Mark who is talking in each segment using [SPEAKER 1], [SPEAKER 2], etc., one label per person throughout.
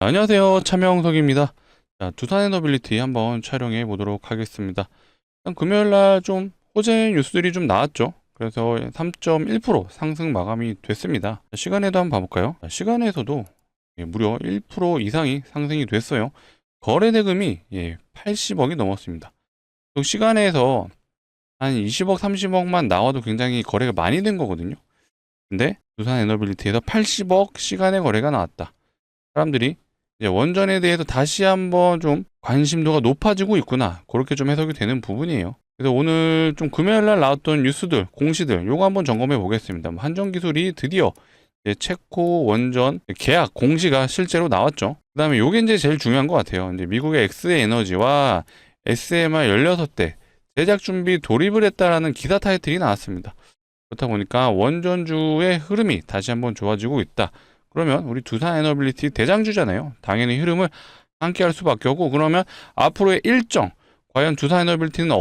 [SPEAKER 1] 안녕하세요. 차명석입니다. 자, 두산 에너빌리티 한번 촬영해 보도록 하겠습니다. 일단 금요일날 좀 호재 뉴스들이 좀 나왔죠. 그래서 3.1% 상승 마감이 됐습니다. 시간에도 한번 봐볼까요? 시간에서도 무려 1% 이상이 상승이 됐어요. 거래 대금이 80억이 넘었습니다. 또 시간에서 한 20억, 30억만 나와도 굉장히 거래가 많이 된 거거든요. 근데 두산 에너빌리티에서 80억 시간의 거래가 나왔다. 사람들이 이제 원전에 대해서 다시 한번 좀 관심도가 높아지고 있구나. 그렇게 좀 해석이 되는 부분이에요. 그래서 오늘 좀 금요일 날 나왔던 뉴스들, 공시들, 요거 한번 점검해 보겠습니다. 한전기술이 드디어 이제 체코 원전 계약 공시가 실제로 나왔죠. 그 다음에 요게 이제 제일 중요한 것 같아요. 이제 미국의 엑스에너지와 SMR 16대 제작 준비 돌입을 했다라는 기사 타이틀이 나왔습니다. 그렇다 보니까 원전주의 흐름이 다시 한번 좋아지고 있다. 그러면 우리 두산 에너빌리티 대장주잖아요. 당연히 흐름을 함께 할 수밖에 없고, 그러면 앞으로의 일정, 과연 두산 에너빌리티는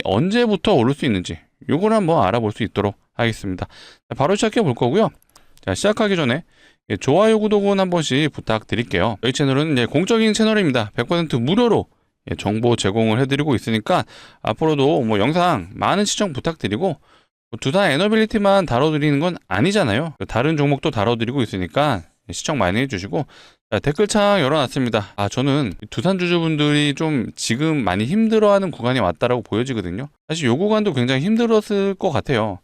[SPEAKER 1] 언제부터 오를 수 있는지 요걸 한번 알아볼 수 있도록 하겠습니다. 자, 바로 시작해 볼 거고요. 자, 시작하기 전에 좋아요, 구독은 한 번씩 부탁드릴게요. 저희 채널은 이제 공적인 채널입니다. 100% 무료로 정보 제공을 해드리고 있으니까 앞으로도 뭐 영상 많은 시청 부탁드리고, 두산 에너빌리티만 다뤄드리는 건 아니잖아요. 다른 종목도 다뤄드리고 있으니까 시청 많이 해주시고, 자, 댓글창 열어놨습니다. 저는 두산 주주분들이 좀 지금 많이 힘들어하는 구간이 왔다라고 보여지거든요. 사실 요 구간도 굉장히 힘들었을 것 같아요.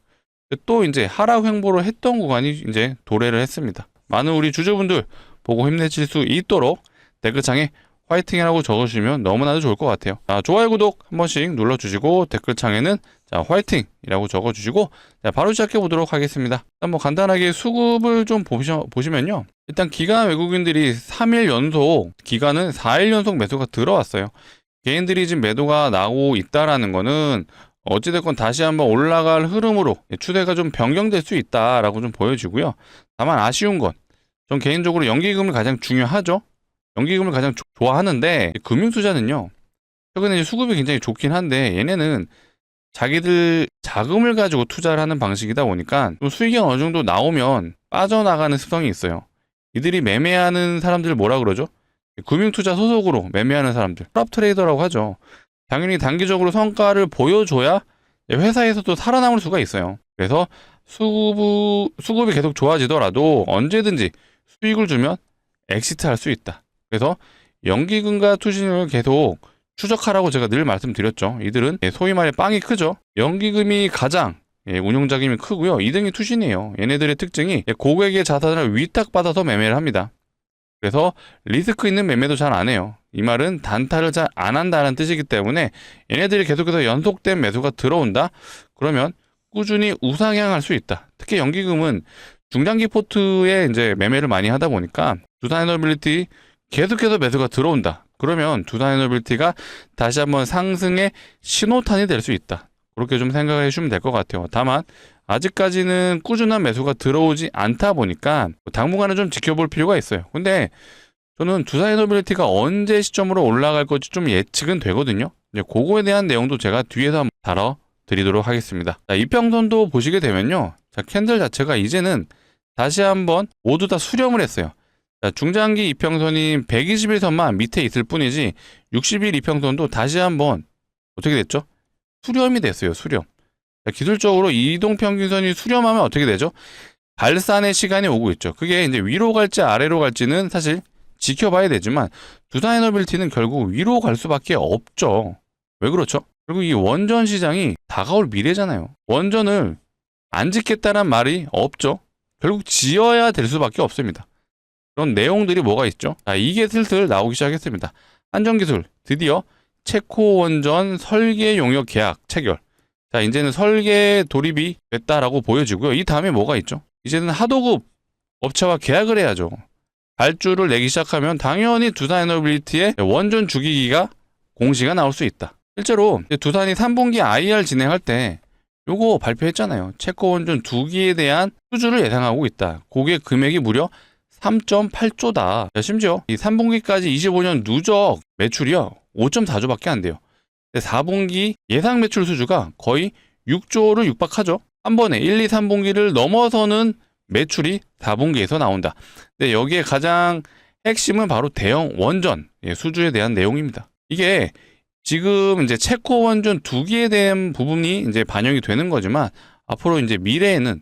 [SPEAKER 1] 또 이제 하락 횡보를 했던 구간이 이제 도래를 했습니다. 많은 우리 주주분들 보고 힘내실 수 있도록 댓글창에 화이팅이라고 적어주시면 너무나도 좋을 것 같아요. 자, 좋아요, 구독 한 번씩 눌러주시고, 댓글창에는 자, 화이팅이라고 적어주시고, 자, 바로 시작해 보도록 하겠습니다. 일단 뭐 간단하게 수급을 좀 보시면요. 일단 기관 외국인들이 3일 연속, 기관은 4일 연속 매수가 들어왔어요. 개인들이 지금 매도가 나오고 있다라는 거는 어찌됐건 다시 한번 올라갈 흐름으로 추세가 좀 변경될 수 있다라고 좀 보여지고요. 다만 아쉬운 건, 전 개인적으로 연기금을 가장 중요하죠. 연기금을 가장 좋아하는데, 금융투자는요, 최근에 이제 수급이 굉장히 좋긴 한데, 얘네는 자기들 자금을 가지고 투자를 하는 방식이다 보니까 좀 수익이 어느 정도 나오면 빠져나가는 습성이 있어요. 이들이 매매하는 사람들 뭐라 그러죠? 금융투자 소속으로 매매하는 사람들, 프랍 트레이더라고 하죠. 당연히 단기적으로 성과를 보여줘야 회사에서도 살아남을 수가 있어요. 그래서 수급이 계속 좋아지더라도 언제든지 수익을 주면 엑시트 할 수 있다. 그래서 연기금과 투신을 계속 추적하라고 제가 늘 말씀드렸죠. 이들은 소위 말해 빵이 크죠. 연기금이 가장 운용자금이 크고요. 2등이 투신이에요. 얘네들의 특징이 고객의 자산을 위탁받아서 매매를 합니다. 그래서 리스크 있는 매매도 잘 안 해요. 이 말은 단타를 잘 안 한다는 뜻이기 때문에 얘네들이 계속해서 연속된 매수가 들어온다? 그러면 꾸준히 우상향할 수 있다. 특히 연기금은 중장기 포트에 이제 매매를 많이 하다 보니까 두산 에너빌리티 계속해서 매수가 들어온다. 그러면 두산 에너빌리티가 다시 한번 상승의 신호탄이 될 수 있다. 그렇게 좀 생각해 주시면 될 것 같아요. 다만 아직까지는 꾸준한 매수가 들어오지 않다 보니까 당분간은 좀 지켜볼 필요가 있어요. 근데 저는 두산 에너빌리티가 언제 시점으로 올라갈 건지 좀 예측은 되거든요. 이제 그거에 대한 내용도 제가 뒤에서 한번 다뤄드리도록 하겠습니다. 자, 이평선도 보시게 되면요. 자, 캔들 자체가 이제는 다시 한번 모두 다 수렴을 했어요. 자, 중장기 이평선이 120일선만 밑에 있을 뿐이지 60일 이평선도 다시 한번 어떻게 됐죠? 수렴이 됐어요. 수렴. 자, 기술적으로 이동평균선이 수렴하면 어떻게 되죠? 발산의 시간이 오고 있죠. 그게 이제 위로 갈지 아래로 갈지는 사실 지켜봐야 되지만 두산 에너빌리티는 결국 위로 갈 수밖에 없죠. 왜 그렇죠? 그리고 이 원전 시장이 다가올 미래잖아요. 원전을 안 짓겠다는 말이 없죠. 결국 지어야 될 수밖에 없습니다. 그런 내용들이 뭐가 있죠? 자, 이게 슬슬 나오기 시작했습니다. 한전기술 드디어 체코 원전 설계 용역 계약 체결. 자, 이제는 설계 돌입이 됐다라고 보여지고요. 이 다음에 뭐가 있죠? 이제는 하도급 업체와 계약을 해야죠. 발주를 내기 시작하면 당연히 두산 에너빌리티의 원전 주기기가 공시가 나올 수 있다. 실제로 두산이 3분기 IR 진행할 때 요거 발표했잖아요. 체코 원전 2기에 대한 수주를 예상하고 있다. 그게 금액이 무려 3.8조다. 심지어 이 3분기까지 25년 누적 매출이요 5.4조밖에 안 돼요. 4분기 예상 매출 수주가 거의 6조를 육박하죠. 한 번에 1, 2, 3분기를 넘어서는 매출이 4분기에서 나온다. 근데 여기에 가장 핵심은 바로 대형 원전 수주에 대한 내용입니다. 이게 지금 이제 체코 원전 2기에 대한 부분이 이제 반영이 되는 거지만 앞으로 이제 미래에는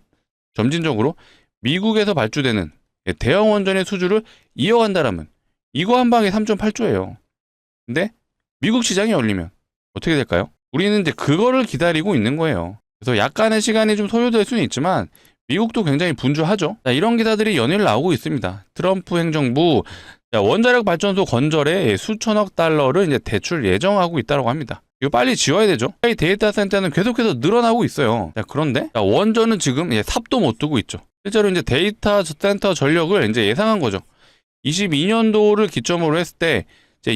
[SPEAKER 1] 점진적으로 미국에서 발주되는 대형 원전의 수주를 이어간다라면 이거 한 방에 3.8조예요. 근데 미국 시장이 열리면 어떻게 될까요? 우리는 이제 그거를 기다리고 있는 거예요. 그래서 약간의 시간이 좀 소요될 수는 있지만 미국도 굉장히 분주하죠. 자, 이런 기사들이 연일 나오고 있습니다. 트럼프 행정부 원자력 발전소 건설에 수천억 달러를 이제 대출 예정하고 있다고 합니다. 이거 빨리 지어야 되죠. 이 데이터 센터는 계속해서 늘어나고 있어요. 자, 그런데 원전은 지금 삽도 못 두고 있죠. 실제로 이제 데이터 센터 전력을 이제 예상한 거죠. 22년도를 기점으로 했을 때 이제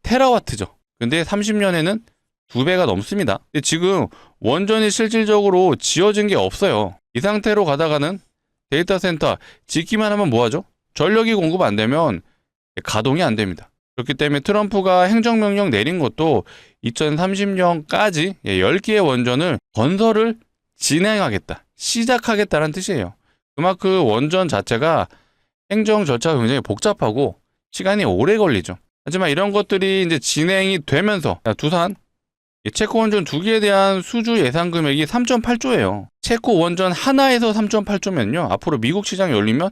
[SPEAKER 1] 200테라와트죠. 근데 30년에는 2배가 넘습니다. 근데 지금 원전이 실질적으로 지어진 게 없어요. 이 상태로 가다가는 데이터 센터 짓기만 하면 뭐하죠? 전력이 공급 안 되면 가동이 안 됩니다. 그렇기 때문에 트럼프가 행정명령 내린 것도 2030년까지 10개의 원전을 건설을 진행하겠다, 시작하겠다는 뜻이에요. 그만큼 원전 자체가 행정 절차가 굉장히 복잡하고 시간이 오래 걸리죠. 하지만 이런 것들이 이제 진행이 되면서 두산 체코 원전 2기에 대한 수주 예상 금액이 3.8조예요. 체코 원전 하나에서 3.8조면요. 앞으로 미국 시장이 열리면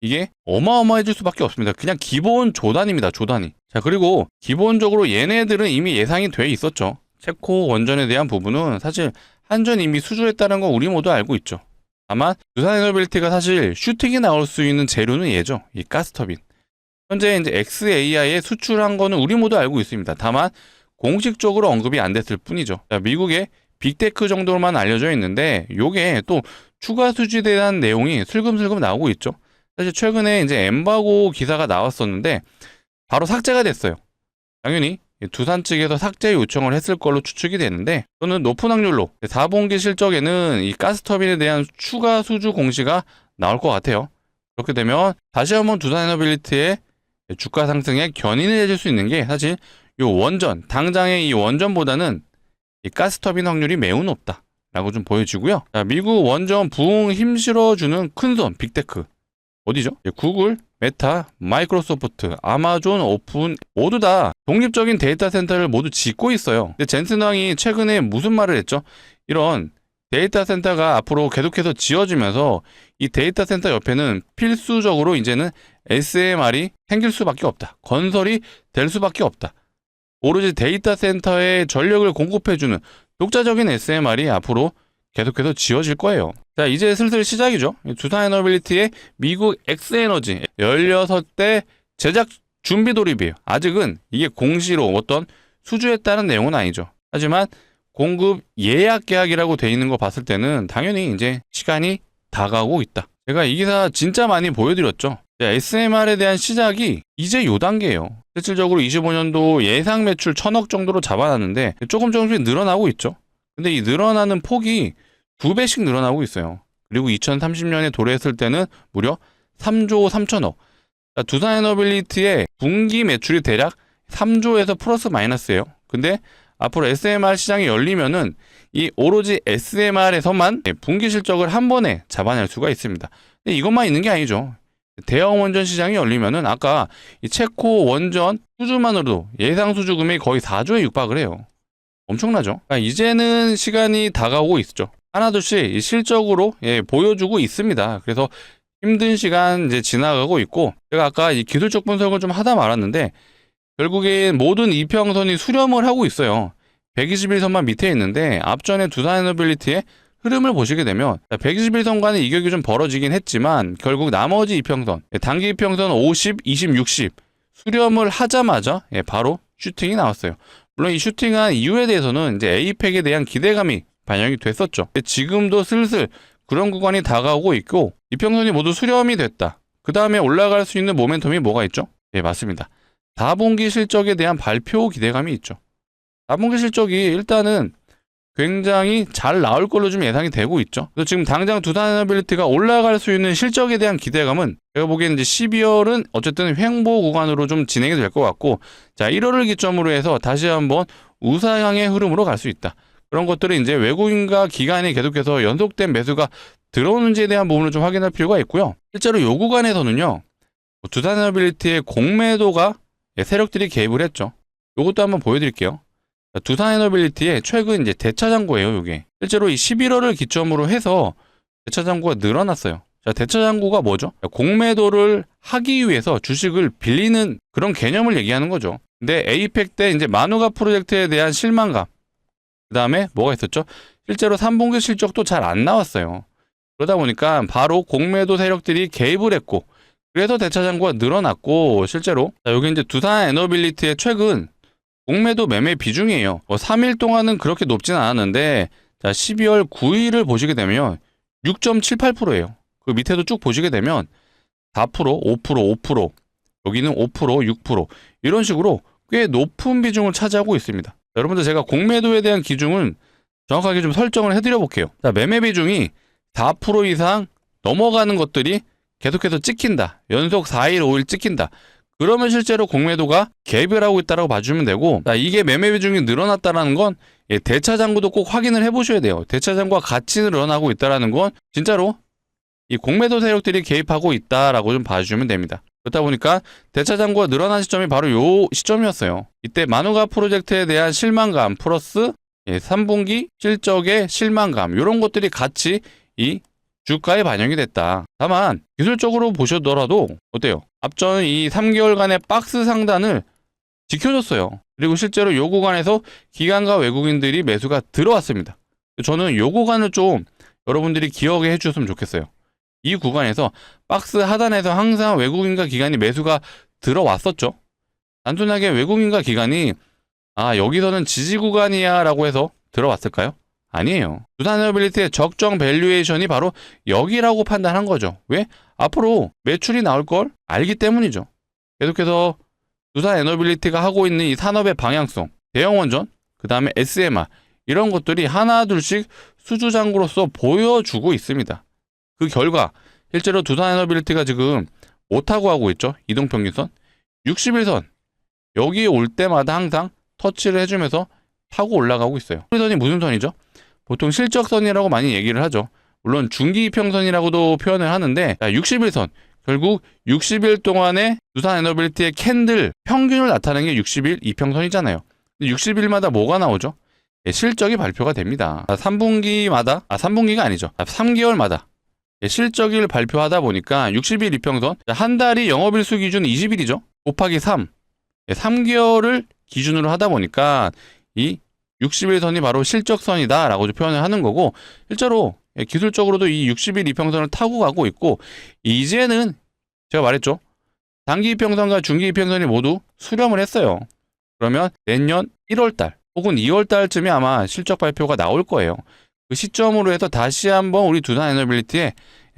[SPEAKER 1] 이게 어마어마해질 수밖에 없습니다. 그냥 기본 조단입니다. 조단이. 자, 그리고 기본적으로 얘네들은 이미 예상이 돼 있었죠. 체코 원전에 대한 부분은 사실 한전 이미 수주했다는 거 우리 모두 알고 있죠. 다만 두산에너빌리티가 사실 슈팅이 나올 수 있는 재료는 얘죠. 이 가스터빈. 현재 이제 XAI에 수출한 거는 우리 모두 알고 있습니다. 다만 공식적으로 언급이 안 됐을 뿐이죠. 자, 미국의 빅테크 정도로만 알려져 있는데 요게 또 추가 수주에 대한 내용이 슬금슬금 나오고 있죠. 사실 최근에 이제 엠바고 기사가 나왔었는데 바로 삭제가 됐어요. 당연히 두산 측에서 삭제 요청을 했을 걸로 추측이 되는데 저는 높은 확률로 4분기 실적에는 이 가스터빈에 대한 추가 수주 공시가 나올 것 같아요. 그렇게 되면 다시 한번 두산에너빌리티의 주가 상승에 견인을 해줄 수 있는 게 사실 이 원전, 당장의 이 원전보다는 이 가스터빈 확률이 매우 높다라고 좀 보여지고요. 자, 미국 원전 부흥 힘 실어주는 큰손 빅테크 어디죠? 구글, 메타, 마이크로소프트, 아마존, 오픈 모두 다 독립적인 데이터 센터를 모두 짓고 있어요. 근데 젠슨 왕이 최근에 무슨 말을 했죠? 이런 데이터 센터가 앞으로 계속해서 지어지면서 이 데이터 센터 옆에는 필수적으로 이제는 SMR이 생길 수밖에 없다. 건설이 될 수밖에 없다. 오로지 데이터 센터에 전력을 공급해주는 독자적인 SMR이 앞으로 계속해서 지어질 거예요. 자, 이제 슬슬 시작이죠. 두산에너빌리티의 미국 엑스에너지 16대 제작 준비 돌입이에요. 아직은 이게 공시로 어떤 수주했다는 내용은 아니죠. 하지만 공급 예약 계약이라고 돼 있는 거 봤을 때는 당연히 이제 시간이 다가오고 있다. 제가 이 기사 진짜 많이 보여드렸죠. SMR에 대한 시작이 이제 요 단계예요. 실질적으로 25년도 예상 매출 1000억 정도로 잡아놨는데 조금씩 늘어나고 있죠. 근데 이 늘어나는 폭이 2배씩 늘어나고 있어요. 그리고 2030년에 도래했을 때는 무려 3조 3천억. 두산에너빌리티의 분기 매출이 대략 3조에서 플러스 마이너스예요. 근데 앞으로 SMR 시장이 열리면은 이 오로지 SMR에서만 분기 실적을 한 번에 잡아낼 수가 있습니다. 근데 이것만 있는 게 아니죠. 대형 원전 시장이 열리면은 아까 이 체코 원전 수주만으로도 예상 수주 금액이 거의 4조에 육박을 해요. 엄청나죠? 그러니까 이제는 시간이 다가오고 있죠. 하나둘씩 실적으로 보여주고 있습니다. 그래서 힘든 시간 이제 지나가고 있고 제가 아까 이 기술적 분석을 좀 하다 말았는데 결국엔 모든 이평선이 수렴을 하고 있어요. 121선만 밑에 있는데 앞전에 두산에너빌리티의 흐름을 보시게 되면 121선과는 이격이 좀 벌어지긴 했지만 결국 나머지 이평선, 단기 이평선 50, 20, 60 수렴을 하자마자 바로 슈팅이 나왔어요. 물론 이 슈팅한 이유에 대해서는 이제 에이펙에 대한 기대감이 반영이 됐었죠. 지금도 슬슬 그런 구간이 다가오고 있고 이평선이 모두 수렴이 됐다. 그 다음에 올라갈 수 있는 모멘텀이 뭐가 있죠? 네, 맞습니다. 4분기 실적에 대한 발표 기대감이 있죠. 4분기 실적이 일단은 굉장히 잘 나올 걸로 좀 예상이 되고 있죠. 그래서 지금 당장 두산에너빌리티가 올라갈 수 있는 실적에 대한 기대감은 제가 보기에는 이제 12월은 어쨌든 횡보 구간으로 좀 진행이 될 것 같고 자 1월을 기점으로 해서 다시 한번 우상향의 흐름으로 갈 수 있다. 그런 것들은 이제 외국인과 기관이 계속해서 연속된 매수가 들어오는지에 대한 부분을 좀 확인할 필요가 있고요. 실제로 요 구간에서는요. 두산 에너빌리티의 공매도가 세력들이 개입을 했죠. 요것도 한번 보여드릴게요. 두산 에너빌리티의 최근 이제 대차 잔고예요. 요게 실제로 이 11월을 기점으로 해서 대차 잔고가 늘어났어요. 자, 대차 잔고가 뭐죠? 공매도를 하기 위해서 주식을 빌리는 그런 개념을 얘기하는 거죠. 근데 에이펙 때 이제 마누가 프로젝트에 대한 실망감, 그 다음에 뭐가 있었죠? 실제로 3분기 실적도 잘 안 나왔어요. 그러다 보니까 바로 공매도 세력들이 개입을 했고, 그래서 대차 잔고가 늘어났고, 실제로 자, 여기 이제 두산 에너빌리티의 최근 공매도 매매 비중이에요. 3일 동안은 그렇게 높진 않았는데, 자, 12월 9일을 보시게 되면 6.78%예요. 그 밑에도 쭉 보시게 되면 4%, 5%, 5%, 여기는 5%, 6% 이런 식으로 꽤 높은 비중을 차지하고 있습니다. 여러분들 제가 공매도에 대한 기준은 정확하게 좀 설정을 해드려 볼게요. 자, 매매 비중이 4% 이상 넘어가는 것들이 계속해서 찍힌다. 연속 4일, 5일 찍힌다. 그러면 실제로 공매도가 개입을 하고 있다고 봐주면 되고, 자, 이게 매매 비중이 늘어났다는 건 대차 잔고도 꼭 확인을 해보셔야 돼요. 대차 잔고가 같이 늘어나고 있다는 건 진짜로 이 공매도 세력들이 개입하고 있다라고 좀 봐주시면 됩니다. 그렇다 보니까 대차 잔고가 늘어난 시점이 바로 요 시점이었어요. 이때 마누가 프로젝트에 대한 실망감 플러스 3분기 실적의 실망감 이런 것들이 같이 이 주가에 반영이 됐다. 다만 기술적으로 보셔더라도 어때요? 앞전 이 3개월간의 박스 상단을 지켜줬어요. 그리고 실제로 요 구간에서 기관과 외국인들이 매수가 들어왔습니다. 저는 요 구간을 좀 여러분들이 기억해 주셨으면 좋겠어요. 이 구간에서 박스 하단에서 항상 외국인과 기관이 매수가 들어왔었죠. 단순하게 외국인과 기관이 여기서는 지지 구간이야 라고 해서 들어왔을까요? 아니에요. 두산에너빌리티의 적정 밸류에이션이 바로 여기라고 판단한 거죠. 왜? 앞으로 매출이 나올 걸 알기 때문이죠. 계속해서 두산에너빌리티가 하고 있는 이 산업의 방향성, 대형원전, 그 다음에 SMR 이런 것들이 하나 둘씩 수주장구로서 보여주고 있습니다. 그 결과 실제로 두산에너빌리티가 지금 못하고 하고 있죠. 이동평균선 60일선 여기에 올 때마다 항상 터치를 해주면서 타고 올라가고 있어요. 60일선이 무슨 선이죠? 보통 실적선이라고 많이 얘기를 하죠. 물론 중기이평선이라고도 표현을 하는데 60일선 결국 60일 동안의 두산에너빌리티의 캔들 평균을 나타내는 게 60일 이평선이잖아요. 60일마다 뭐가 나오죠? 실적이 발표가 됩니다. 3분기마다 3분기가 아니죠. 3개월마다 실적을 발표하다 보니까 60일 이평선 한 달이 영업일수 기준 20일이죠. 곱하기 3 3개월을 기준으로 하다 보니까 이 60일선이 바로 실적선이다 라고 표현을 하는 거고, 실제로 기술적으로도 이 60일 이평선을 타고 가고 있고, 이제는 제가 말했죠. 단기 이평선과 중기 이평선이 모두 수렴을 했어요. 그러면 내년 1월달 혹은 2월달쯤에 아마 실적 발표가 나올 거예요. 그 시점으로 해서 다시 한번 우리 두산에너빌리티의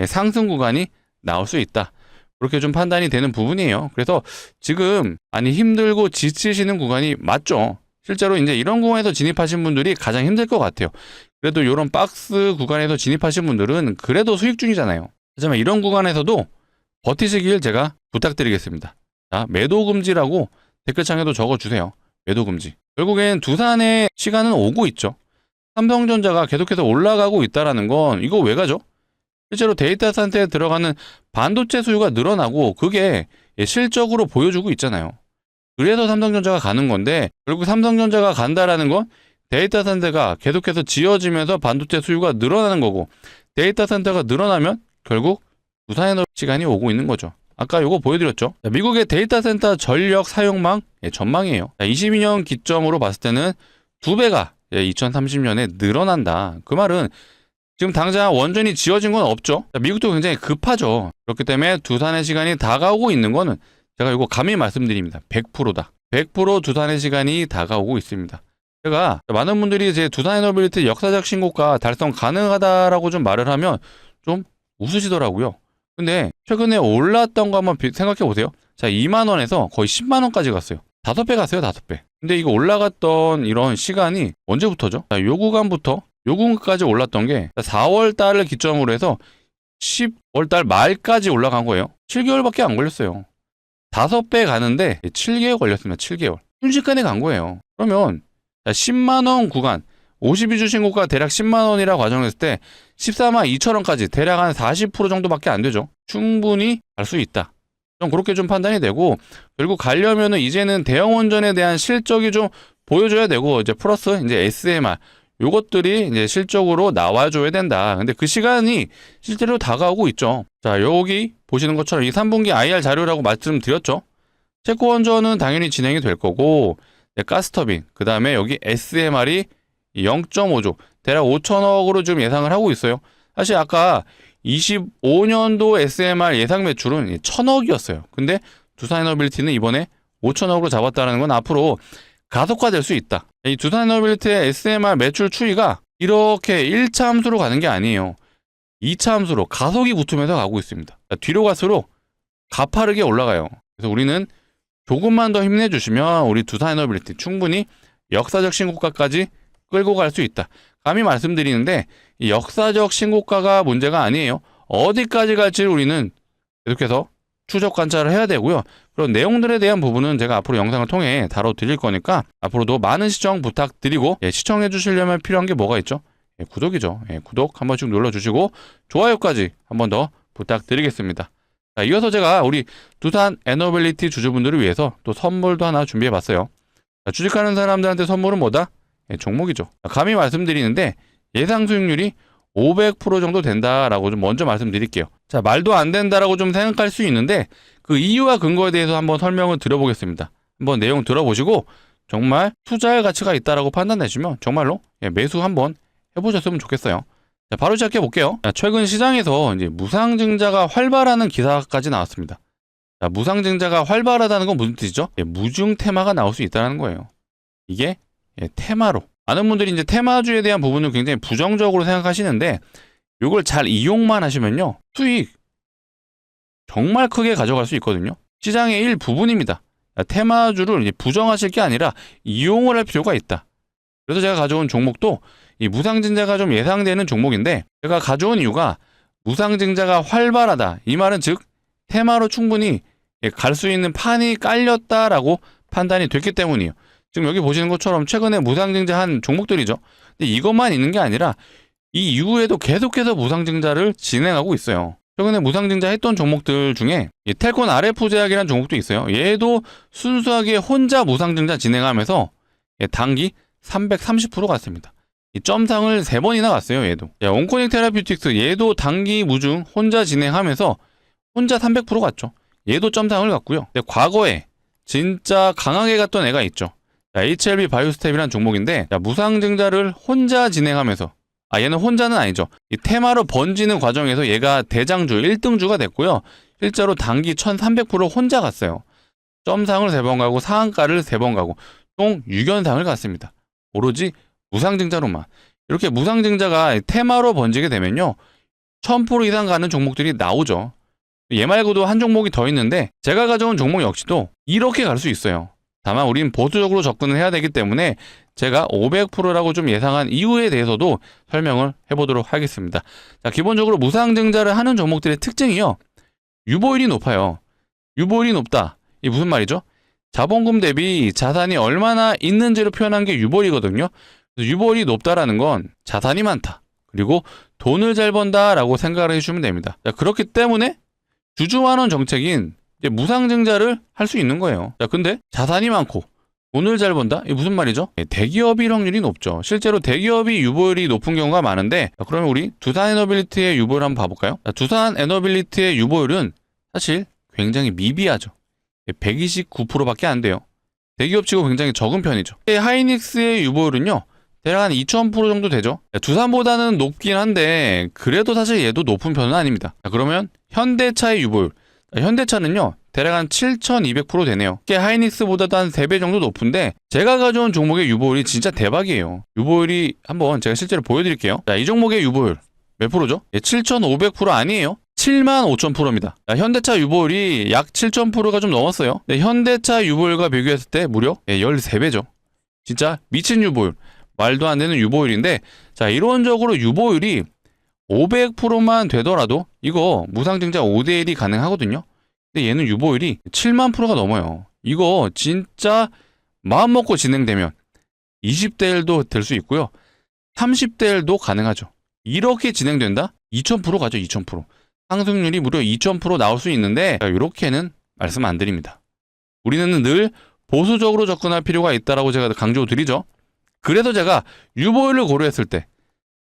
[SPEAKER 1] 상승 구간이 나올 수 있다. 그렇게 좀 판단이 되는 부분이에요. 그래서 지금 많이 힘들고 지치시는 구간이 맞죠. 실제로 이제 이런 구간에서 진입하신 분들이 가장 힘들 것 같아요. 그래도 이런 박스 구간에서 진입하신 분들은 그래도 수익 중이잖아요. 하지만 이런 구간에서도 버티시길 제가 부탁드리겠습니다. 자, 매도 금지라고 댓글창에도 적어주세요. 매도 금지. 결국엔 두산의 시간은 오고 있죠. 삼성전자가 계속해서 올라가고 있다는 건 이거 왜 가죠? 실제로 데이터 센터에 들어가는 반도체 수요가 늘어나고 그게 실적으로 보여주고 있잖아요. 그래서 삼성전자가 가는 건데, 결국 삼성전자가 간다라는 건 데이터 센터가 계속해서 지어지면서 반도체 수요가 늘어나는 거고, 데이터 센터가 늘어나면 결국 두산에너비 시간이 오고 있는 거죠. 아까 요거 보여드렸죠. 미국의 데이터 센터 전력 사용망 전망이에요. 22년 기점으로 봤을 때는 2배가 2030년에 늘어난다. 그 말은 지금 당장 원전이 지어진 건 없죠. 미국도 굉장히 급하죠. 그렇기 때문에 두산의 시간이 다가오고 있는 거는 제가 이거 감히 말씀드립니다. 100%다. 100% 두산의 시간이 다가오고 있습니다. 제가 많은 분들이 이제 두산에너빌리티 역사적 신고가 달성 가능하다라고 좀 말을 하면 좀 웃으시더라고요. 근데 최근에 올랐던 거 한번 생각해 보세요. 자, 2만 원에서 거의 10만 원까지 갔어요. 5배 갔어요, 5배. 근데 이거 올라갔던 이런 시간이 언제부터죠? 자, 요 구간부터 요 구간까지 올랐던 게 4월 달을 기점으로 해서 10월 달 말까지 올라간 거예요. 7개월밖에 안 걸렸어요. 5배 가는데 7개월 걸렸습니다. 7개월. 순식간에 간 거예요. 그러면 10만 원 구간, 52주 신고가 대략 10만 원이라 과정했을 때 14만 2천 원까지 대략 한 40% 정도밖에 안 되죠. 충분히 갈 수 있다. 좀 그렇게 좀 판단이 되고, 결국 가려면은 이제는 대형 원전에 대한 실적이 좀 보여줘야 되고, 이제 플러스 이제 SMR 요것들이 이제 실적으로 나와줘야 된다. 근데 그 시간이 실제로 다가오고 있죠. 자, 여기 보시는 것처럼 이 3분기 IR 자료라고 말씀드렸죠. 체코 원전은 당연히 진행이 될 거고, 가스터빈, 그 다음에 여기 SMR이 0.5조, 대략 5천억으로 좀 예상을 하고 있어요. 사실 아까 25년도 SMR 예상 매출은 1,000억이었어요. 근데 두산에너빌리티는 이번에 5천억으로 잡았다는 건 앞으로 가속화될 수 있다. 이 두산에너빌리티의 SMR 매출 추이가 이렇게 1차 함수로 가는 게 아니에요. 2차 함수로 가속이 붙으면서 가고 있습니다. 뒤로 갈수록 가파르게 올라가요. 그래서 우리는 조금만 더 힘내주시면 우리 두산에너빌리티 충분히 역사적 신고가까지 끌고 갈 수 있다. 감히 말씀드리는데 이 역사적 신고가가 문제가 아니에요. 어디까지 갈지 우리는 계속해서 추적 관찰을 해야 되고요. 그런 내용들에 대한 부분은 제가 앞으로 영상을 통해 다뤄드릴 거니까 앞으로도 많은 시청 부탁드리고, 시청해 주시려면 필요한 게 뭐가 있죠? 구독이죠. 구독 한 번씩 눌러주시고 좋아요까지 한 번 더 부탁드리겠습니다. 자, 이어서 제가 우리 두산에너빌리티 주주분들을 위해서 또 선물도 하나 준비해봤어요. 주식하는 사람들한테 선물은 뭐다? 종목이죠. 감히 말씀드리는데 예상 수익률이 500% 정도 된다라고 좀 먼저 말씀드릴게요. 자, 말도 안 된다라고 좀 생각할 수 있는데 그 이유와 근거에 대해서 한번 설명을 드려보겠습니다. 한번 내용 들어보시고 정말 투자할 가치가 있다라고 판단되시면 정말로 매수 한번 해보셨으면 좋겠어요. 자, 바로 시작해 볼게요. 자, 최근 시장에서 이제 무상증자가 활발하는 기사까지 나왔습니다. 자, 무상증자가 활발하다는 건 무슨 뜻이죠? 무중 테마가 나올 수 있다는 거예요. 이게 테마로. 많은 분들이 이제 테마주에 대한 부분을 굉장히 부정적으로 생각하시는데 이걸 잘 이용만 하시면요, 수익 정말 크게 가져갈 수 있거든요. 시장의 일부분입니다. 테마주를 이제 부정하실 게 아니라 이용을 할 필요가 있다. 그래서 제가 가져온 종목도 이 무상증자가 좀 예상되는 종목인데, 제가 가져온 이유가 무상증자가 활발하다. 이 말은 즉 테마로 충분히 갈 수 있는 판이 깔렸다라고 판단이 됐기 때문이에요. 지금 여기 보시는 것처럼 최근에 무상증자한 종목들이죠. 근데 이것만 있는 게 아니라 이 이후에도 계속해서 무상증자를 진행하고 있어요. 최근에 무상증자 했던 종목들 중에 텔콘 RF제약이라는 종목도 있어요. 얘도 순수하게 혼자 무상증자 진행하면서 단기 330% 갔습니다. 이 점상을 3번이나 갔어요. 얘도. 온코닉 테라피틱스 얘도 단기 무중 혼자 진행하면서 혼자 300% 갔죠. 얘도 점상을 갔고요. 근데 과거에 진짜 강하게 갔던 애가 있죠. HLB 바이오스텝이라는 종목인데, 무상증자를 혼자 진행하면서, 얘는 혼자는 아니죠. 이 테마로 번지는 과정에서 얘가 대장주 1등주가 됐고요. 실제로 단기 1300% 혼자 갔어요. 점상을 3번 가고 상한가를 3번 가고 총 6연상을 갔습니다. 오로지 무상증자로만. 이렇게 무상증자가 테마로 번지게 되면요, 1000% 이상 가는 종목들이 나오죠. 얘 말고도 한 종목이 더 있는데 제가 가져온 종목 역시도 이렇게 갈 수 있어요. 다만 우린 보수적으로 접근을 해야 되기 때문에 제가 500%라고 좀 예상한 이유에 대해서도 설명을 해보도록 하겠습니다. 자, 기본적으로 무상증자를 하는 종목들의 특징이요, 유보율이 높아요. 유보율이 높다. 이게 무슨 말이죠? 자본금 대비 자산이 얼마나 있는지를 표현한 게 유보율이거든요. 그래서 유보율이 높다라는 건 자산이 많다, 그리고 돈을 잘 번다라고 생각을 해주시면 됩니다. 자, 그렇기 때문에 주주환원 정책인 무상증자를 할 수 있는 거예요. 자, 근데 자산이 많고 돈을 잘 번다? 이게 무슨 말이죠? 대기업일 확률이 높죠. 실제로 대기업이 유보율이 높은 경우가 많은데, 그러면 우리 두산에너빌리티의 유보율 한번 봐볼까요? 두산에너빌리티의 유보율은 사실 굉장히 미비하죠. 129%밖에 안 돼요. 대기업치고 굉장히 적은 편이죠. 하이닉스의 유보율은요, 대략 한 2000% 정도 되죠. 두산보다는 높긴 한데 그래도 사실 얘도 높은 편은 아닙니다. 자, 그러면 현대차의 유보율. 현대차는요, 대략 한 7200% 되네요. 이게 하이닉스보다도 한 3배 정도 높은데, 제가 가져온 종목의 유보율이 진짜 대박이에요. 유보율이 한번 제가 실제로 보여드릴게요. 자, 이 종목의 유보율 몇 프로죠? 7500% 아니에요. 75000%입니다. 자, 현대차 유보율이 약 7000%가 좀 넘었어요. 네, 현대차 유보율과 비교했을 때 무려 13배죠. 진짜 미친 유보율. 말도 안 되는 유보율인데, 자, 이론적으로 유보율이 500%만 되더라도 이거 무상증자 5대1이 가능하거든요. 근데 얘는 유보율이 7만 %가 넘어요. 이거 진짜 마음 먹고 진행되면 20대1도 될 수 있고요, 30대1도 가능하죠. 이렇게 진행된다? 2000% 가죠. 2000%. 상승률이 무려 2000% 나올 수 있는데, 이렇게는 말씀 안 드립니다. 우리는 늘 보수적으로 접근할 필요가 있다라고 제가 강조드리죠. 그래서 제가 유보율을 고려했을 때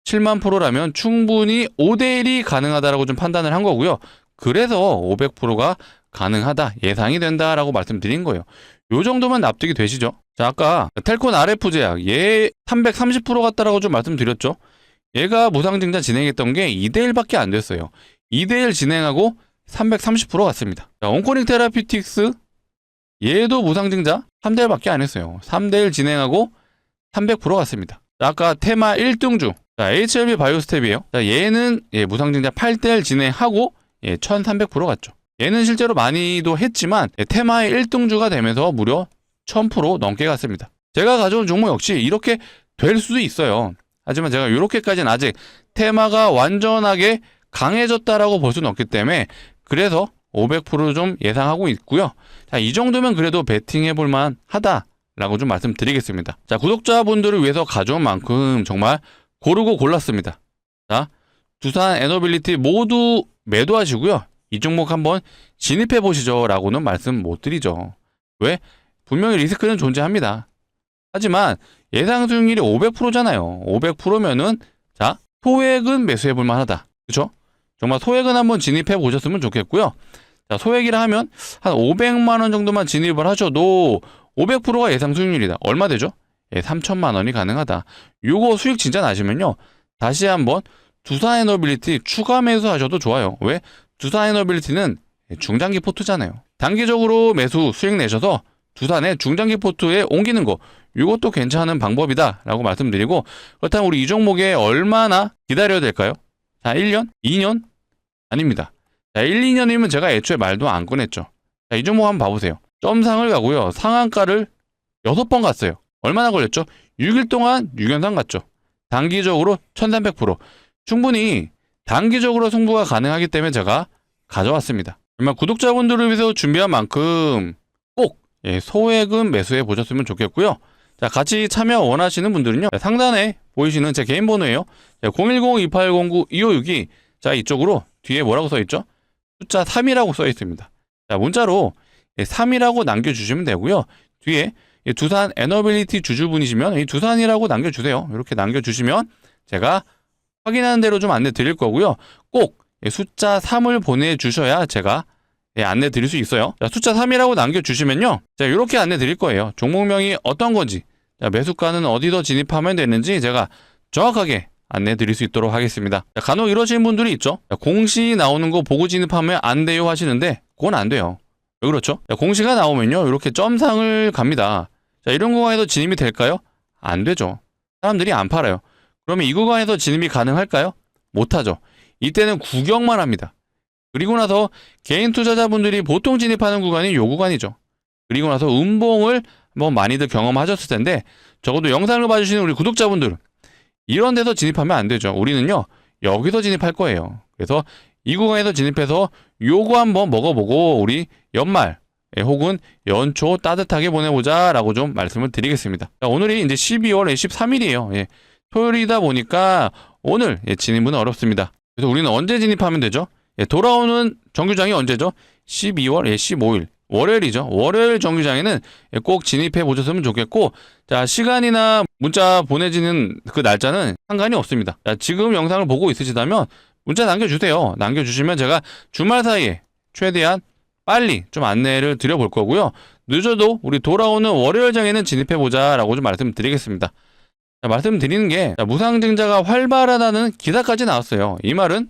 [SPEAKER 1] 7만 프로라면 충분히 5대1이 가능하다라고 좀 판단을 한 거고요. 그래서 500%가 가능하다, 예상이 된다라고 말씀드린 거예요. 요 정도면 납득이 되시죠? 자, 아까 텔콘 RF 제약 얘 330% 같다라고 좀 말씀드렸죠. 얘가 무상증자 진행했던 게 2대1밖에 안 됐어요. 2대1 진행하고 330% 갔습니다. 자, 온코닉 테라피틱스 얘도 무상증자 3대1밖에 안 했어요. 3대1 진행하고 300% 갔습니다. 자, 아까 테마 1등주 자, HLB 바이오스텝이에요. 자, 얘는 무상증자 8대1 진행하고 1300% 갔죠. 얘는 실제로 많이도 했지만 테마의 1등주가 되면서 무려 1000% 넘게 갔습니다. 제가 가져온 종목 역시 이렇게 될 수도 있어요. 하지만 제가 이렇게까지는 아직 테마가 완전하게 강해졌다라고 볼 수는 없기 때문에 그래서 500% 좀 예상하고 있고요. 자, 이 정도면 그래도 베팅해볼 만하다라고 좀 말씀드리겠습니다. 자, 구독자분들을 위해서 가져온 만큼 정말 고르고 골랐습니다. 자, 두산 에너빌리티 모두 매도하시고요. 이 종목 한번 진입해 보시죠 라고는 말씀 못 드리죠. 왜? 분명히 리스크는 존재합니다. 하지만 예상 수익률이 500%잖아요. 500%면은 자, 소액은 매수해 볼 만하다. 그렇죠? 정말 소액은 한번 진입해 보셨으면 좋겠고요. 자, 소액이라 하면 한 500만 원 정도만 진입을 하셔도 500%가 예상 수익률이다. 얼마 되죠? 3천만 원이 가능하다. 요거 수익 진짜 나시면요. 다시 한번 두산 에너빌리티 추가 매수하셔도 좋아요. 왜? 두산 에너빌리티는 중장기 포트잖아요. 단기적으로 매수 수익 내셔서 두산의 중장기 포트에 옮기는 거 이것도 괜찮은 방법이다 라고 말씀드리고 그렇다면 우리 이 종목에 얼마나 기다려야 될까요? 자, 1년? 2년? 아닙니다. 자, 1, 2년이면 제가 애초에 말도 안 꺼냈죠. 자, 이 종목 한번 봐보세요. 점상을 가고요. 상한가를 6번 갔어요. 얼마나 걸렸죠? 6일 동안 6연상 갔죠. 단기적으로 1300%. 충분히 단기적으로 승부가 가능하기 때문에 제가 가져왔습니다. 정말 구독자분들을 위해서 준비한 만큼 꼭 소액은 매수해 보셨으면 좋겠고요. 자, 같이 참여 원하시는 분들은요. 상단에 보이시는 제 개인 번호예요. 010-2809-2562. 자, 이쪽으로 뒤에 뭐라고 써 있죠? 숫자 3이라고 써 있습니다. 자, 문자로 3이라고 남겨주시면 되고요. 뒤에 두산 에너빌리티 주주분이시면 이 두산이라고 남겨주세요. 이렇게 남겨주시면 제가 확인하는 대로 좀 안내 드릴 거고요. 꼭 숫자 3을 보내주셔야 제가 안내 드릴 수 있어요. 자, 숫자 3이라고 남겨주시면요. 자, 이렇게 안내 드릴 거예요. 종목명이 어떤 건지, 자, 매수가는 어디서 진입하면 되는지 제가 정확하게 안내 드릴 수 있도록 하겠습니다. 자, 간혹 이러시는 분들이 있죠. 자, 공시 나오는 거 보고 진입하면 안 돼요 하시는데 그건 안 돼요. 왜 그렇죠? 자, 공시가 나오면요. 이렇게 점상을 갑니다. 자, 이런 구간에서 진입이 될까요? 안 되죠. 사람들이 안 팔아요. 그러면 이 구간에서 진입이 가능할까요? 못하죠. 이때는 구경만 합니다. 그리고 나서 개인 투자자분들이 보통 진입하는 구간이 이 구간이죠. 그리고 나서 음봉을 뭐 많이들 경험하셨을 텐데 적어도 영상을 봐주시는 우리 구독자분들은 이런 데서 진입하면 안 되죠. 우리는요. 여기서 진입할 거예요. 그래서 이 구간에서 진입해서 요거 한번 먹어보고 우리 연말 혹은 연초 따뜻하게 보내보자 라고 좀 말씀을 드리겠습니다. 자, 오늘이 이제 12월 13일이에요. 예. 토요일이다 보니까 오늘 진입은 어렵습니다. 그래서 우리는 언제 진입하면 되죠? 돌아오는 정규장이 언제죠? 12월 15일 월요일이죠. 월요일 정규장에는 꼭 진입해 보셨으면 좋겠고 자, 시간이나 문자 보내지는 그 날짜는 상관이 없습니다. 자, 지금 영상을 보고 있으시다면 문자 남겨주세요. 남겨주시면 제가 주말 사이에 최대한 빨리 좀 안내를 드려볼 거고요. 늦어도 우리 돌아오는 월요일장에는 진입해보자 라고 좀 말씀드리겠습니다. 자, 말씀드리는 게 무상증자가 활발하다는 기사까지 나왔어요. 이 말은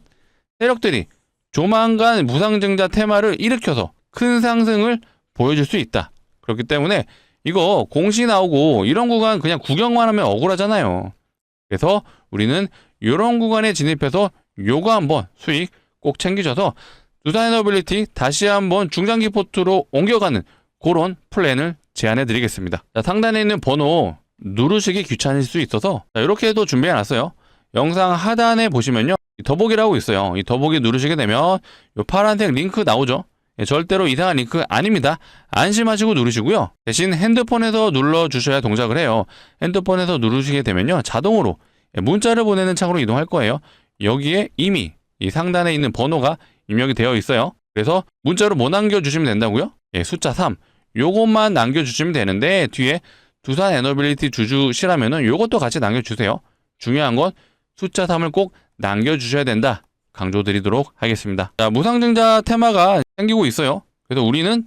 [SPEAKER 1] 세력들이 조만간 무상증자 테마를 일으켜서 큰 상승을 보여줄 수 있다. 그렇기 때문에 이거 공시 나오고 이런 구간 그냥 구경만 하면 억울하잖아요. 그래서 우리는 이런 구간에 진입해서 요거 한번 수익 꼭 챙기셔서 두산에너빌리티 다시 한번 중장기 포트로 옮겨가는 그런 플랜을 제안해 드리겠습니다. 자, 상단에 있는 번호 누르시기 귀찮을 수 있어서 자, 이렇게 해도 준비해 놨어요. 영상 하단에 보시면요. 더보기라고 있어요. 이 더보기 누르시게 되면 이 파란색 링크 나오죠. 절대로 이상한 링크 아닙니다. 안심하시고 누르시고요. 대신 핸드폰에서 눌러주셔야 동작을 해요. 핸드폰에서 누르시게 되면요. 자동으로 문자를 보내는 창으로 이동할 거예요. 여기에 이미 이 상단에 있는 번호가 입력이 되어 있어요. 그래서 문자로 뭐 남겨주시면 된다고요? 예, 숫자 3. 요것만 남겨주시면 되는데 뒤에 두산 에너빌리티 주주시라면은 요것도 같이 남겨주세요. 중요한 건 숫자 3을 꼭 남겨주셔야 된다. 강조드리도록 하겠습니다. 자, 무상증자 테마가 생기고 있어요. 그래서 우리는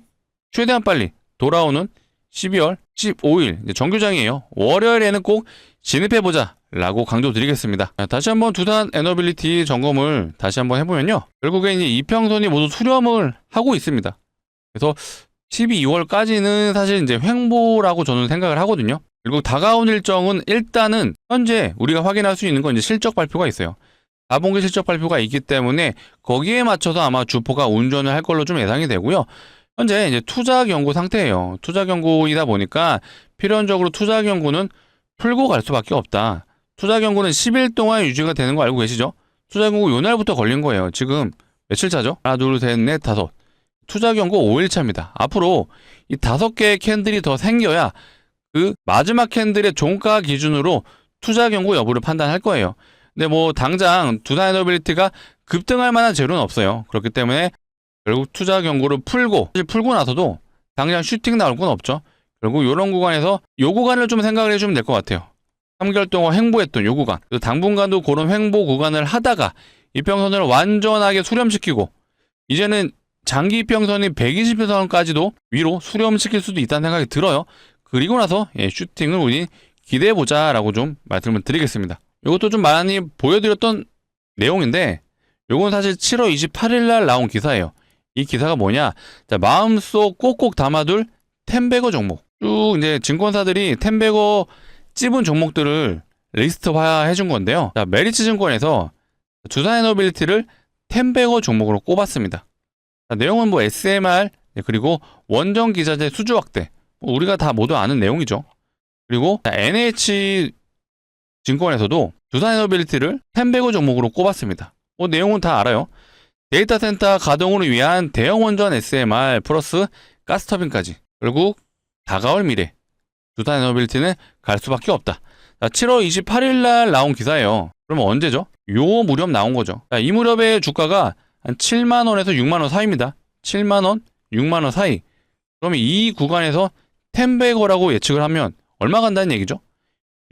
[SPEAKER 1] 최대한 빨리 돌아오는 12월 15일 정규장이에요. 월요일에는 꼭 진입해보자 라고 강조드리겠습니다. 자, 다시 한번 두산 에너빌리티 점검을 다시 한번 해보면요. 결국에 이제 이평선이 모두 수렴을 하고 있습니다. 그래서 12월까지는 사실 이제 횡보라고 저는 생각을 하거든요. 그리고 다가온 일정은 일단은 현재 우리가 확인할 수 있는 건 이제 실적 발표가 있어요. 4분기 실적 발표가 있기 때문에 거기에 맞춰서 아마 주포가 운전을 할 걸로 좀 예상이 되고요. 현재 이제 투자 경고 상태예요. 투자 경고이다 보니까 필연적으로 투자 경고는 풀고 갈 수밖에 없다. 투자 경고는 10일 동안 유지가 되는 거 알고 계시죠? 투자 경고 요날부터 걸린 거예요. 지금 며칠 차죠? 하나, 둘, 셋, 넷, 다섯. 투자 경고 5일 차입니다. 앞으로 이 5개의 캔들이 더 생겨야 그 마지막 캔들의 종가 기준으로 투자 경고 여부를 판단할 거예요. 근데 뭐 당장 두산 에너빌리티가 급등할 만한 재료는 없어요. 그렇기 때문에 결국 투자 경고를 풀고 나서도 당장 슈팅 나올 건 없죠. 결국 이런 구간에서 요 구간을 좀 생각을 해주면 될 것 같아요. 3개월 동안 횡보했던 요 구간. 당분간도 그런 횡보 구간을 하다가 이평선을 완전하게 수렴시키고 이제는 장기 이평선이 120일선까지도 위로 수렴시킬 수도 있다는 생각이 들어요. 그리고 나서 슈팅을 우리 기대해보자 라고 좀 말씀을 드리겠습니다. 이것도 좀 많이 보여드렸던 내용인데 요건 사실 7월 28일 날 나온 기사예요. 이 기사가 뭐냐? 자, 마음속 꼭꼭 담아둘 텐베거 종목. 쭉 이제 증권사들이 텐베거 찝은 종목들을 리스트화 해준 건데요. 자, 메리츠 증권에서 두산 에너빌리티를 텐베거 종목으로 꼽았습니다. 자, 내용은 뭐 SMR 그리고 원정 기자재 수주 확대. 우리가 다 모두 아는 내용이죠. 그리고 NH 증권에서도 두산 에너빌리티를 텐베거 종목으로 꼽았습니다. 내용은 다 알아요. 데이터 센터 가동을 위한 대형 원전 SMR 플러스 가스터빈까지. 결국 다가올 미래 두산 에너빌리티는 갈 수밖에 없다. 자, 7월 28일 날 나온 기사예요. 그러면 언제죠? 요 무렵 나온 거죠. 자, 이 무렵의 주가가 한 7만 원에서 6만 원 사이입니다. 7만 원, 6만 원 사이. 그러면 이 구간에서 텐베거라고 예측을 하면 얼마 간다는 얘기죠?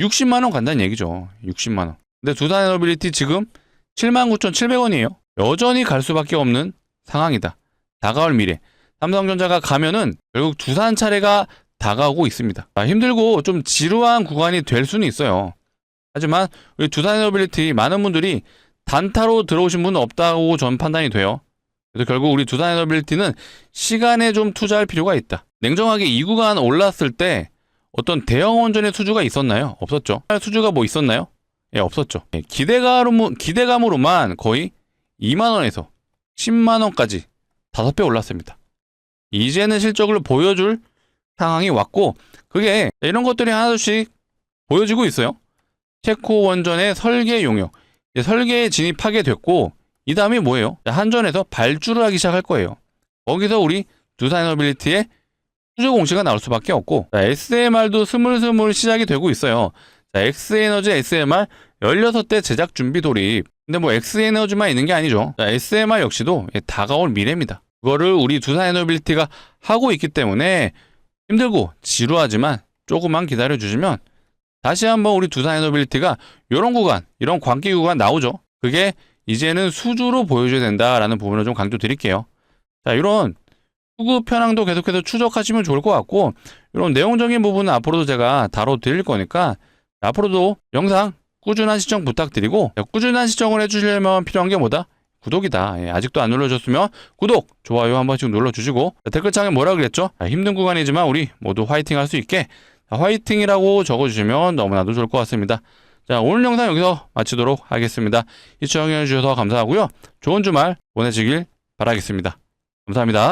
[SPEAKER 1] 60만 원 간다는 얘기죠. 60만 원. 근데 두산 에너빌리티 지금 79,700원이에요. 여전히 갈 수밖에 없는 상황이다. 다가올 미래. 삼성전자가 가면은 결국 두산 차례가 다가오고 있습니다. 힘들고 좀 지루한 구간이 될 수는 있어요. 하지만 우리 두산 에너빌리티 많은 분들이 단타로 들어오신 분은 없다고 전 판단이 돼요. 그래서 결국 우리 두산 에너빌리티는 시간에 좀 투자할 필요가 있다. 냉정하게 이 구간 올랐을 때 어떤 대형 원전의 수주가 있었나요? 없었죠. 수주가 뭐 있었나요? 예, 없었죠. 예, 기대감으로만 거의 2만 원에서 10만 원까지 5배 올랐습니다. 이제는 실적을 보여줄 상황이 왔고 그게 이런 것들이 하나둘씩 보여지고 있어요. 체코 원전의 설계 용역, 설계에 진입하게 됐고 이 다음이 뭐예요? 한전에서 발주를 하기 시작할 거예요. 거기서 우리 두산 에너빌리티의 수주 공시가 나올 수밖에 없고 SMR도 스물스물 시작이 되고 있어요. X에너지 SMR 16대 제작 준비 돌입. 근데 뭐 X에너지만 있는 게 아니죠. SMR 역시도 다가올 미래입니다. 그거를 우리 두산 에너빌리티가 하고 있기 때문에 힘들고 지루하지만 조금만 기다려주시면 다시 한번 우리 두산 에너빌리티가 이런 구간, 이런 광기 구간 나오죠. 그게 이제는 수주로 보여줘야 된다라는 부분을 좀 강조드릴게요. 자, 이런 수급 현황도 계속해서 추적하시면 좋을 것 같고 이런 내용적인 부분은 앞으로도 제가 다뤄드릴 거니까 앞으로도 영상 꾸준한 시청 부탁드리고 꾸준한 시청을 해주시려면 필요한 게 뭐다? 구독이다. 아직도 안 눌러줬으면 구독, 좋아요 한 번씩 눌러주시고 댓글창에 뭐라 그랬죠? 힘든 구간이지만 우리 모두 화이팅 할 수 있게 화이팅이라고 적어주시면 너무나도 좋을 것 같습니다. 자, 오늘 영상 여기서 마치도록 하겠습니다. 시청해주셔서 감사하고요. 좋은 주말 보내시길 바라겠습니다. 감사합니다.